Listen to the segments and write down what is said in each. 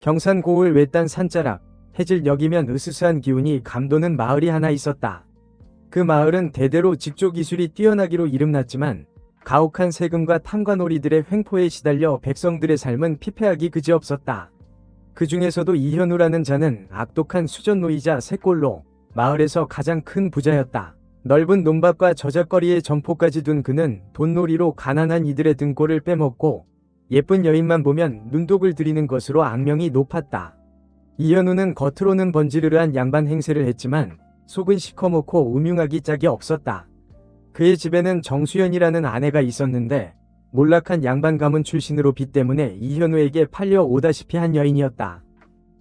경산 고을 외딴 산자락, 해질녘이면 으스스한 기운이 감도는 마을이 하나 있었다. 그 마을은 대대로 직조 기술이 뛰어나기로 이름났지만 가혹한 세금과 탐관오리들의 횡포에 시달려 백성들의 삶은 피폐하기 그지없었다. 그 중에서도 이현우라는 자는 악독한 수전노이자 새꼴로 마을에서 가장 큰 부자였다. 넓은 논밭과 저작거리에 점포까지 둔 그는 돈놀이로 가난한 이들의 등골을 빼먹고 예쁜 여인만 보면 눈독을 들이는 것으로 악명이 높았다. 이현우는 겉으로는 번지르르한 양반 행세를 했지만 속은 시커멓고 음흉하기 짝이 없었다. 그의 집에는 정수연이라는 아내가 있었는데 몰락한 양반 가문 출신으로 빚 때문에 이현우에게 팔려오다시피 한 여인이었다.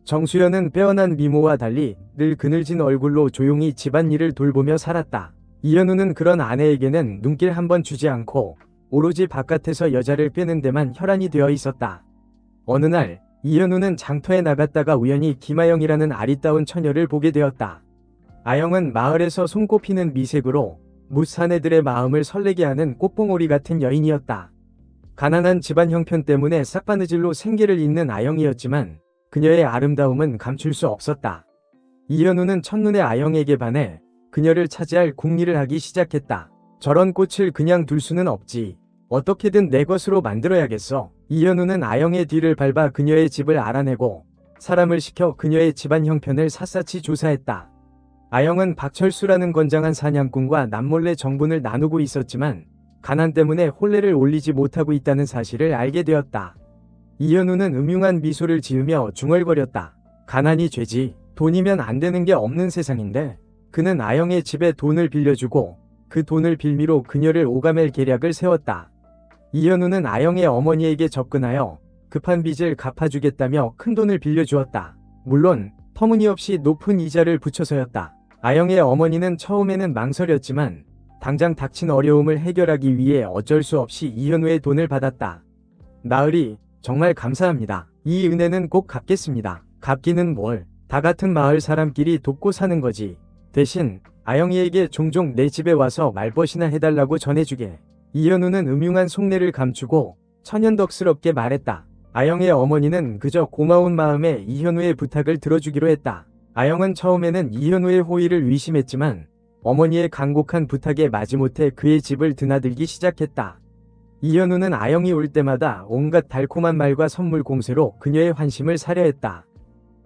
정수연은 빼어난 미모와 달리 늘 그늘진 얼굴로 조용히 집안일을 돌보며 살았다. 이현우는 그런 아내에게는 눈길 한번 주지 않고 오로지 바깥에서 여자를 꿰는 데만 혈안이 되어 있었다. 어느 날 이현우는 장터에 나갔다가 우연히 김아영이라는 아리따운 처녀를 보게 되었다. 아영은 마을에서 손꼽히는 미색으로 무사내들의 마음을 설레게 하는 꽃봉오리 같은 여인이었다. 가난한 집안 형편 때문에 싹바느질로 생계를 잇는 아영이었지만 그녀의 아름다움은 감출 수 없었다. 이현우는 첫눈에 아영에게 반해 그녀를 차지할 궁리를 하기 시작했다. 저런 꽃을 그냥 둘 수는 없지. 어떻게든 내 것으로 만들어야겠어. 이현우는 아영의 뒤를 밟아 그녀의 집을 알아내고 사람을 시켜 그녀의 집안 형편을 샅샅이 조사했다. 아영은 박철수라는 건장한 사냥꾼과 남몰래 정분을 나누고 있었지만 가난 때문에 혼례를 올리지 못하고 있다는 사실을 알게 되었다. 이현우는 음흉한 미소를 지으며 중얼거렸다. 가난이 죄지. 돈이면 안 되는 게 없는 세상인데. 그는 아영의 집에 돈을 빌려주고 그 돈을 빌미로 그녀를 오가멜 계략을 세웠다. 이현우는 아영의 어머니에게 접근하여 급한 빚을 갚아주겠다며 큰돈을 빌려주었다. 물론 터무니없이 높은 이자를 붙여서였다. 아영의 어머니는 처음에는 망설였지만 당장 닥친 어려움을 해결하기 위해 어쩔 수 없이 이현우의 돈을 받았다. 나으리, 정말 감사합니다. 이 은혜는 꼭 갚겠습니다. 갚기는 뭘, 다 같은 마을 사람끼리 돕고 사는 거지. 대신 아영이에게 종종 내 집에 와서 말벗이나 해달라고 전해주게. 이현우는 음흉한 속내를 감추고 천연덕스럽게 말했다. 아영의 어머니는 그저 고마운 마음에 이현우의 부탁을 들어주기로 했다. 아영은 처음에는 이현우의 호의를 의심했지만 어머니의 간곡한 부탁에 마지못해 그의 집을 드나들기 시작했다. 이현우는 아영이 올 때마다 온갖 달콤한 말과 선물 공세로 그녀의 환심을 사려 했다.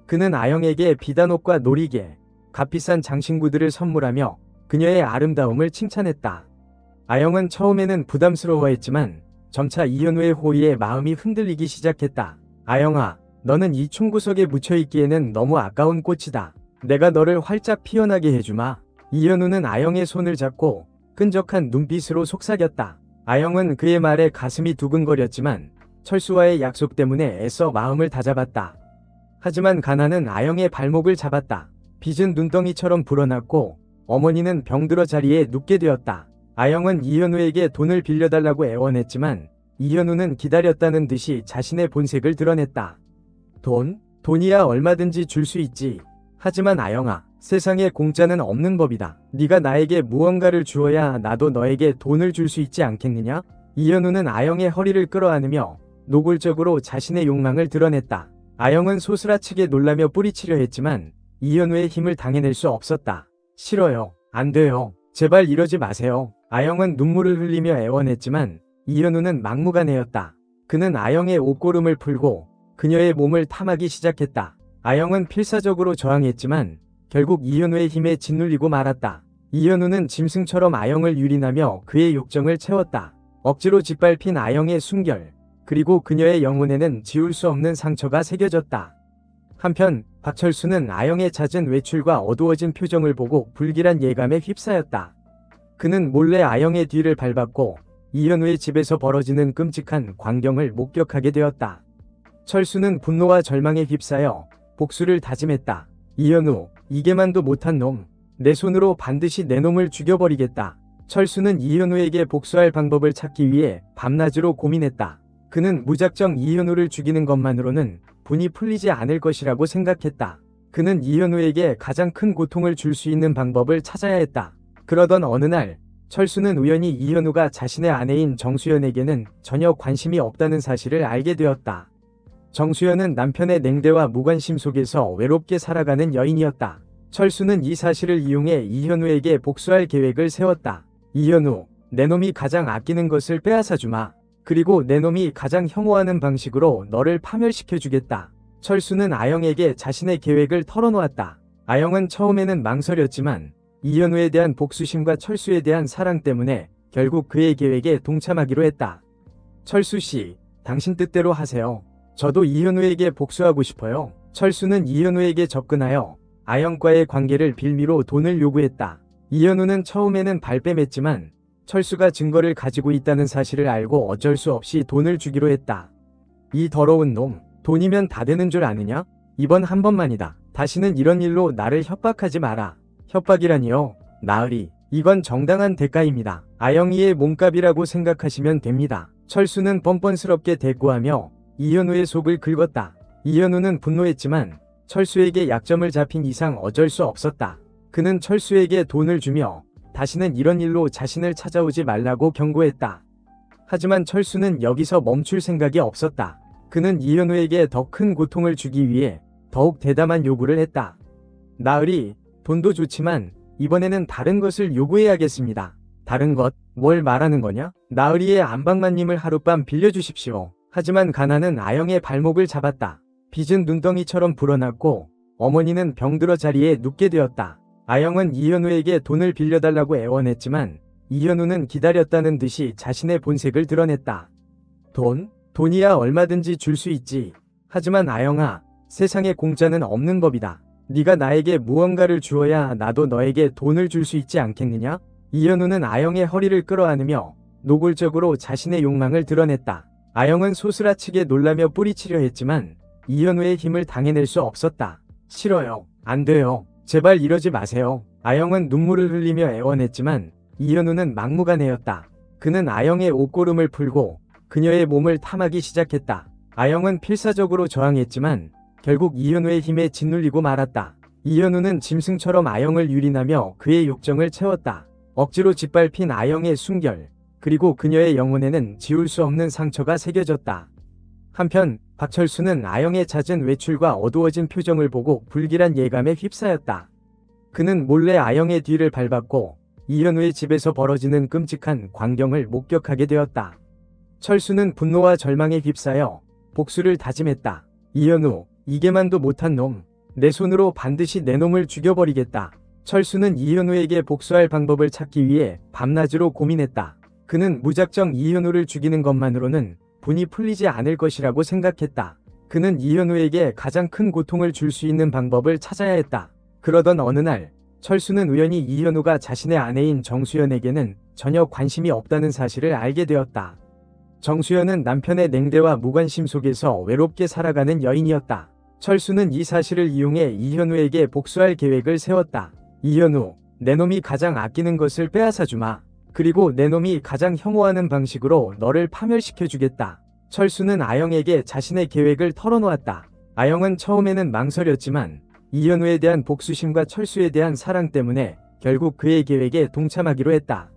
그는 아영에게 비단옷과 놀이개, 값비싼 장신구들을 선물하며 그녀의 아름다움을 칭찬했다. 아영은 처음에는 부담스러워했지만 점차 이현우의 호의에 마음이 흔들리기 시작했다. 아영아, 너는 이 총구석에 묻혀있기에는 너무 아까운 꽃이다. 내가 너를 활짝 피어나게 해주마. 이현우는 아영의 손을 잡고 끈적한 눈빛으로 속삭였다. 아영은 그의 말에 가슴이 두근거렸지만 철수와의 약속 때문에 애써 마음을 다잡았다. 하지만 가난은 아영의 발목을 잡았다. 빚은 눈덩이처럼 불어났고 어머니는 병들어 자리에 눕게 되었다. 아영은 이현우에게 돈을 빌려달라고 애원했지만 이현우는 기다렸다는 듯이 자신의 본색을 드러냈다. 돈이야 얼마든지 줄 수 있지. 하지만 아영아, 세상에 공짜는 없는 법이다. 네가 나에게 무언가를 주어야 나도 너에게 돈을 줄 수 있지 않겠느냐? 이현우는 아영의 허리를 끌어안으며 노골적으로 자신의 욕망을 드러냈다. 아영은 소스라치게 놀라며 뿌리치려 했지만 이현우의 힘을 당해낼 수 없었다. 싫어요. 안 돼요. 제발 이러지 마세요. 아영은 눈물을 흘리며 애원했지만 이현우는 막무가내였다. 그는 아영의 옷고름을 풀고 그녀의 몸을 탐하기 시작했다. 아영은 필사적으로 저항했지만 결국 이현우의 힘에 짓눌리고 말았다. 이현우는 짐승처럼 아영을 유린하며 그의 욕정을 채웠다. 억지로 짓밟힌 아영의 순결, 그리고 그녀의 영혼에는 지울 수 없는 상처가 새겨졌다. 한편 박철수는 아영의 잦은 외출과 어두워진 표정을 보고 불길한 예감에 휩싸였다. 그는 몰래 아영의 뒤를 밟았고 이현우의 집에서 벌어지는 끔찍한 광경을 목격하게 되었다. 철수는 분노와 절망에 휩싸여 복수를 다짐했다. 이현우, 이게만도 못한 놈. 내 손으로 반드시 내 놈을 죽여버리겠다. 철수는 이현우에게 복수할 방법을 찾기 위해 밤낮으로 고민했다. 그는 무작정 이현우를 죽이는 것만으로는 분이 풀리지 않을 것이라고 생각했다. 그는 이현우에게 가장 큰 고통을 줄 수 있는 방법을 찾아야 했다. 그러던 어느 날 철수는 우연히 이현우가 자신의 아내인 정수연에게는 전혀 관심이 없다는 사실을 알게 되었다. 정수연은 남편의 냉대와 무관심 속에서 외롭게 살아가는 여인이었다. 철수는 이 사실을 이용해 이현우에게 복수할 계획을 세웠다. 이현우, 내 놈이 가장 아끼는 것을 빼앗아 주마. 그리고 내 놈이 가장 혐오하는 방식으로 너를 파멸시켜주겠다. 철수는 아영에게 자신의 계획을 털어놓았다. 아영은 처음에는 망설였지만 이현우에 대한 복수심과 철수에 대한 사랑 때문에 결국 그의 계획에 동참하기로 했다. 철수씨, 당신 뜻대로 하세요. 저도 이현우에게 복수하고 싶어요. 철수는 이현우에게 접근하여 아영과의 관계를 빌미로 돈을 요구했다. 이현우는 처음에는 발뺌했지만 철수가 증거를 가지고 있다는 사실을 알고 어쩔 수 없이 돈을 주기로 했다. 이 더러운 놈, 돈이면 다 되는 줄 아느냐? 이번 한 번만이다. 다시는 이런 일로 나를 협박하지 마라. 협박이라니요? 나으리, 이건 정당한 대가입니다. 아영이의 몸값이라고 생각하시면 됩니다. 철수는 뻔뻔스럽게 대꾸하며 이현우의 속을 긁었다. 이현우는 분노했지만 철수에게 약점을 잡힌 이상 어쩔 수 없었다. 그는 철수에게 돈을 주며 다시는 이런 일로 자신을 찾아오지 말라고 경고했다. 하지만 철수는 여기서 멈출 생각이 없었다. 그는 이현우에게 더 큰 고통을 주기 위해 더욱 대담한 요구를 했다. 나으리, 돈도 좋지만 이번에는 다른 것을 요구해야겠습니다. 다른 것? 뭘 말하는 거냐? 나으리의 안방마님을 하룻밤 빌려주십시오. 하지만 가난은 아영의 발목을 잡았다. 빚은 눈덩이처럼 불어났고 어머니는 병들어 자리에 눕게 되었다. 아영은 이현우에게 돈을 빌려달라고 애원했지만 이현우는 기다렸다는 듯이 자신의 본색을 드러냈다. 돈이야 얼마든지 줄 수 있지. 하지만 아영아, 세상에 공짜는 없는 법이다. 네가 나에게 무언가를 주어야 나도 너에게 돈을 줄 수 있지 않겠느냐? 이현우는 아영의 허리를 끌어안으며 노골적으로 자신의 욕망을 드러냈다. 아영은 소스라치게 놀라며 뿌리치려 했지만 이현우의 힘을 당해낼 수 없었다. 싫어요. 안 돼요. 제발 이러지 마세요. 아영은 눈물을 흘리며 애원했지만 이현우는 막무가내였다. 그는 아영의 옷고름을 풀고 그녀의 몸을 탐하기 시작했다. 아영은 필사적으로 저항했지만 결국 이현우의 힘에 짓눌리고 말았다. 이현우는 짐승처럼 아영을 유린하며 그의 욕정을 채웠다. 억지로 짓밟힌 아영의 순결, 그리고 그녀의 영혼에는 지울 수 없는 상처가 새겨졌다. 한편 박철수는 아영의 잦은 외출과 어두워진 표정을 보고 불길한 예감에 휩싸였다. 그는 몰래 아영의 뒤를 밟았고 이현우의 집에서 벌어지는 끔찍한 광경을 목격하게 되었다. 철수는 분노와 절망에 휩싸여 복수를 다짐했다. 이현우, 이게만도 못한 놈. 내 손으로 반드시 내 놈을 죽여버리겠다. 철수는 이현우에게 복수할 방법을 찾기 위해 밤낮으로 고민했다. 그는 무작정 이현우를 죽이는 것만으로는 분이 풀리지 않을 것이라고 생각했다. 그는 이현우에게 가장 큰 고통을 줄 수 있는 방법을 찾아야 했다. 그러던 어느 날 철수는 우연히 이현우가 자신의 아내인 정수연에게는 전혀 관심이 없다는 사실을 알게 되었다. 정수연은 남편의 냉대와 무관심 속에서 외롭게 살아가는 여인이었다. 철수는 이 사실을 이용해 이현우에게 복수할 계획을 세웠다. 이현우, 내 놈이 가장 아끼는 것을 빼앗아 주마. 그리고 내 놈이 가장 혐오하는 방식으로 너를 파멸시켜주겠다. 철수는 아영에게 자신의 계획을 털어놓았다. 아영은 처음에는 망설였지만 이현우에 대한 복수심과 철수에 대한 사랑 때문에 결국 그의 계획에 동참하기로 했다.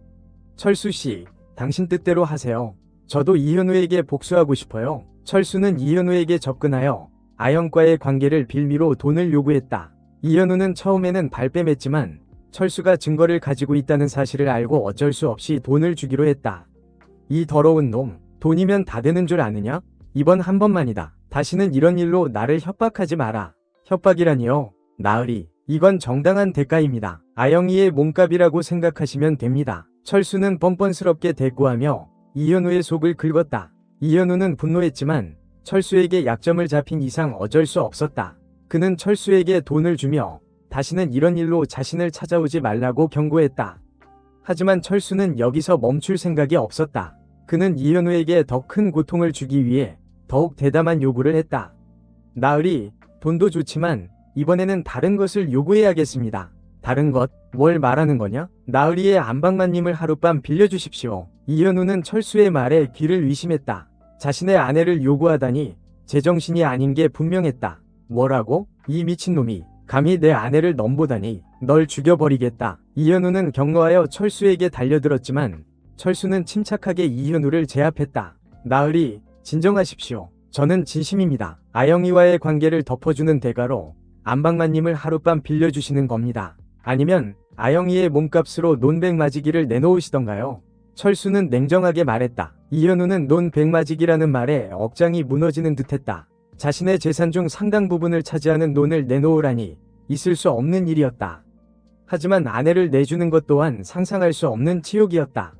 철수씨, 당신 뜻대로 하세요. 저도 이현우에게 복수하고 싶어요. 철수는 이현우에게 접근하여 아영과의 관계를 빌미로 돈을 요구했다. 이현우는 처음에는 발뺌했지만 철수가 증거를 가지고 있다는 사실을 알고 어쩔 수 없이 돈을 주기로 했다. 이 더러운 놈, 돈이면 다 되는 줄 아느냐? 이번 한 번만이다. 다시는 이런 일로 나를 협박하지 마라. 협박이라니요? 나으리, 이건 정당한 대가입니다. 아영이의 몸값이라고 생각하시면 됩니다. 철수는 뻔뻔스럽게 대꾸하며 이현우의 속을 긁었다. 이현우는 분노했지만 철수에게 약점을 잡힌 이상 어쩔 수 없었다. 그는 철수에게 돈을 주며 다시는 이런 일로 자신을 찾아오지 말라고 경고했다. 하지만 철수는 여기서 멈출 생각이 없었다. 그는 이현우에게 더 큰 고통을 주기 위해 더욱 대담한 요구를 했다. 나으리, 돈도 좋지만 이번에는 다른 것을 요구해야겠습니다. 다른 것? 뭘 말하는 거냐? 나으리의 안방마님을 하룻밤 빌려주십시오. 이현우는 철수의 말에 귀를 의심했다. 자신의 아내를 요구하다니 제정신이 아닌 게 분명했다. 뭐라고? 이 미친놈이 감히 내 아내를 넘보다니 널 죽여버리겠다. 이현우는 경로하여 철수에게 달려들었지만 철수는 침착하게 이현우를 제압했다. 나으리, 진정하십시오. 저는 진심입니다. 아영이와의 관계를 덮어주는 대가로 안방마님을 하룻밤 빌려주시는 겁니다. 아니면 아영이의 몸값으로 논백맞이기를 내놓으시던가요? 철수는 냉정하게 말했다. 이현우는 논백맞이기라는 말에 억장이 무너지는 듯했다. 자신의 재산 중 상당 부분을 차지하는 논을 내놓으라니 있을 수 없는 일이었다. 하지만 아내를 내주는 것 또한 상상할 수 없는 치욕이었다.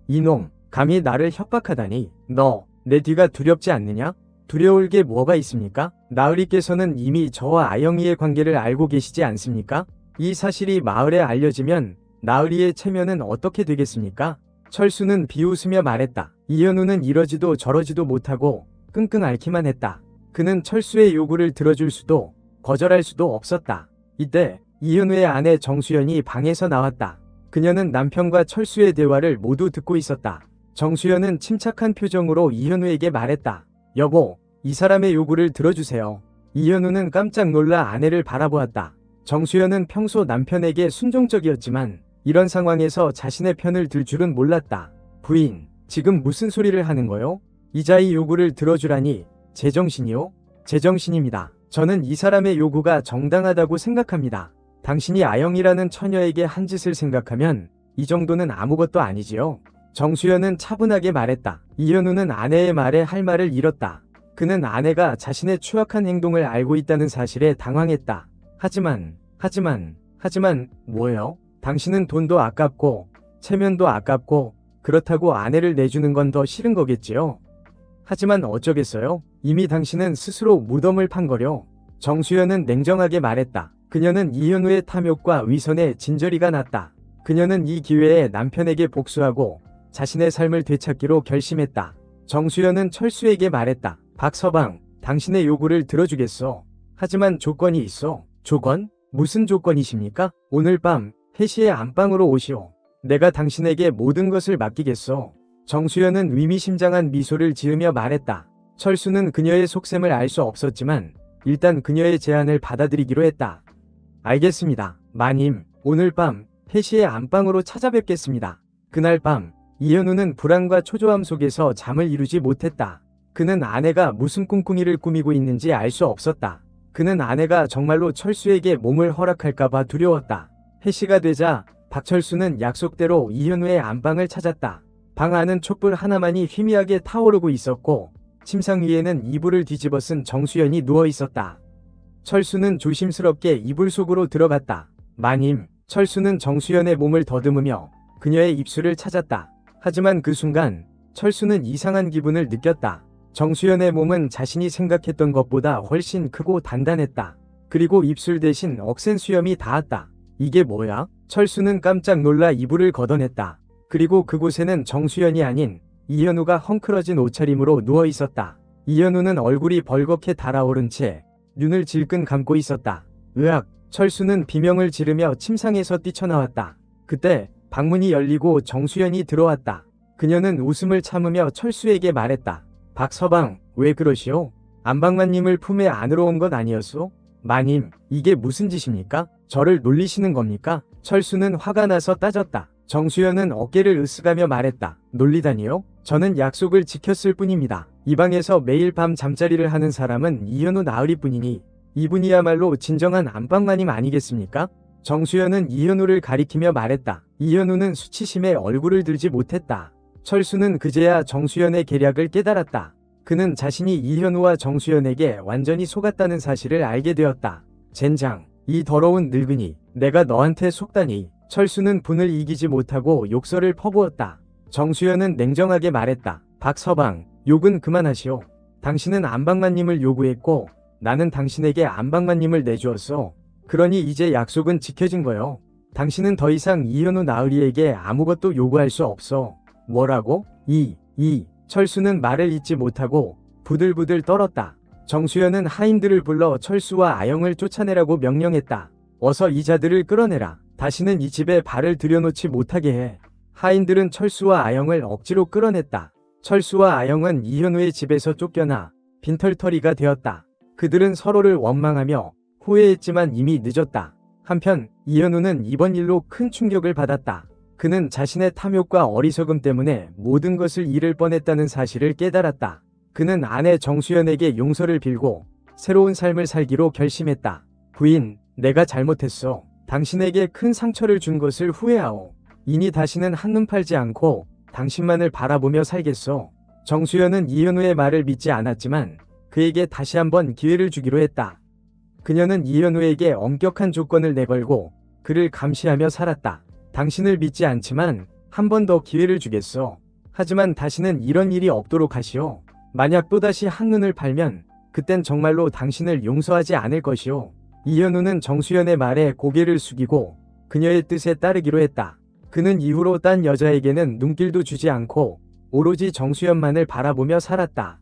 이놈, 감히 나를 협박하다니. 너, 내 뒤가 두렵지 않느냐? 두려울 게 뭐가 있습니까? 나으리께서는 이미 저와 아영이의 관계를 알고 계시지 않습니까? 이 사실이 마을에 알려지면 나으리의 체면은 어떻게 되겠습니까? 철수는 비웃으며 말했다. 이현우는 이러지도 저러지도 못하고 끙끙 앓기만 했다. 그는 철수의 요구를 들어줄 수도 거절할 수도 없었다. 이때 이현우의 아내 정수연이 방에서 나왔다. 그녀는 남편과 철수의 대화를 모두 듣고 있었다. 정수연은 침착한 표정으로 이현우에게 말했다. 여보, 이 사람의 요구를 들어주세요. 이현우는 깜짝 놀라 아내를 바라보았다. 정수연은 평소 남편에게 순종적이었지만 이런 상황에서 자신의 편을 들 줄은 몰랐다. 부인, 지금 무슨 소리를 하는 거요? 이자의 요구를 들어주라니 제정신이요? 제정신입니다. 저는 이 사람의 요구가 정당하다고 생각합니다. 당신이 아영이라는 처녀에게 한 짓을 생각하면 이 정도는 아무것도 아니지요. 정수연은 차분하게 말했다. 이현우는 아내의 말에 할 말을 잃었다. 그는 아내가 자신의 추악한 행동을 알고 있다는 사실에 당황했다. 하지만 뭐예요? 당신은 돈도 아깝고 체면도 아깝고 그렇다고 아내를 내주는 건 더 싫은 거겠지요? 하지만 어쩌겠어요? 이미 당신은 스스로 무덤을 판 거려. 정수연은 냉정하게 말했다. 그녀는 이현우의 탐욕과 위선에 진저리가 났다. 그녀는 이 기회에 남편에게 복수하고 자신의 삶을 되찾기로 결심했다. 정수연은 철수에게 말했다. 박서방, 당신의 요구를 들어주겠어. 하지만 조건이 있어. 조건? 무슨 조건이십니까? 오늘 밤 3시에 안방으로 오시오. 내가 당신에게 모든 것을 맡기겠어. 정수연은 의미심장한 미소를 지으며 말했다. 철수는 그녀의 속셈을 알 수 없었지만 일단 그녀의 제안을 받아들이기로 했다. 알겠습니다. 마님, 오늘 밤 3시에 안방으로 찾아뵙겠습니다. 그날 밤 이현우는 불안과 초조함 속에서 잠을 이루지 못했다. 그는 아내가 무슨 꿍꿍이를 꾸미고 있는지 알 수 없었다. 그는 아내가 정말로 철수에게 몸을 허락할까봐 두려웠다. 3시가 되자 박철수는 약속대로 이현우의 안방을 찾았다. 방 안은 촛불 하나만이 희미하게 타오르고 있었고 침상 위에는 이불을 뒤집어 쓴 정수연이 누워 있었다. 철수는 조심스럽게 이불 속으로 들어갔다. 마님, 철수는 정수연의 몸을 더듬으며 그녀의 입술을 찾았다. 하지만 그 순간 철수는 이상한 기분을 느꼈다. 정수연의 몸은 자신이 생각했던 것보다 훨씬 크고 단단했다. 그리고 입술 대신 억센 수염이 닿았다. 이게 뭐야? 철수는 깜짝 놀라 이불을 걷어냈다. 그리고 그곳에는 정수연이 아닌 이현우가 헝클어진 옷차림으로 누워 있었다. 이현우는 얼굴이 벌겋게 달아오른 채 눈을 질끈 감고 있었다. 으악! 철수는 비명을 지르며 침상에서 뛰쳐나왔다. 그때 방문이 열리고 정수연이 들어왔다. 그녀는 웃음을 참으며 철수에게 말했다. 박서방, 왜 그러시오? 안방마님을 품에 안으로 온 건 아니었소? 마님, 이게 무슨 짓입니까? 저를 놀리시는 겁니까? 철수는 화가 나서 따졌다. 정수연은 어깨를 으쓱하며 말했다. 놀리다니요? 저는 약속을 지켰을 뿐입니다. 이 방에서 매일 밤 잠자리를 하는 사람은 이현우 나으리뿐이니 이분이야말로 진정한 안방마님 아니겠습니까? 정수연은 이현우를 가리키며 말했다. 이현우는 수치심에 얼굴을 들지 못했다. 철수는 그제야 정수연의 계략을 깨달았다. 그는 자신이 이현우와 정수연에게 완전히 속았다는 사실을 알게 되었다. 젠장, 이 더러운 늙은이, 내가 너한테 속다니. 철수는 분을 이기지 못하고 욕설을 퍼부었다. 정수연은 냉정하게 말했다. 박서방, 욕은 그만하시오. 당신은 안방마님을 요구했고 나는 당신에게 안방마님을 내주었어. 그러니 이제 약속은 지켜진 거요. 당신은 더 이상 이현우 나으리에게 아무것도 요구할 수 없어. 뭐라고? 철수는 말을 잇지 못하고 부들부들 떨었다. 정수연은 하인들을 불러 철수와 아영을 쫓아내라고 명령했다. 어서 이 자들을 끌어내라. 다시는 이 집에 발을 들여놓지 못하게 해. 하인들은 철수와 아영을 억지로 끌어냈다. 철수와 아영은 이현우의 집에서 쫓겨나 빈털터리가 되었다. 그들은 서로를 원망하며 후회했지만 이미 늦었다. 한편 이현우는 이번 일로 큰 충격을 받았다. 그는 자신의 탐욕과 어리석음 때문에 모든 것을 잃을 뻔했다는 사실을 깨달았다. 그는 아내 정수연에게 용서를 빌고 새로운 삶을 살기로 결심했다. 부인, 내가 잘못했어. 당신에게 큰 상처를 준 것을 후회하오. 이니 다시는 한눈 팔지 않고 당신만을 바라보며 살겠어. 정수연은 이현우의 말을 믿지 않았지만 그에게 다시 한번 기회를 주기로 했다. 그녀는 이현우에게 엄격한 조건을 내걸고 그를 감시하며 살았다. 당신을 믿지 않지만 한 번 더 기회를 주겠어. 하지만 다시는 이런 일이 없도록 하시오. 만약 또다시 한눈을 팔면 그땐 정말로 당신을 용서하지 않을 것이오. 이현우는 정수연의 말에 고개를 숙이고 그녀의 뜻에 따르기로 했다. 그는 이후로 딴 여자에게는 눈길도 주지 않고 오로지 정수연만을 바라보며 살았다.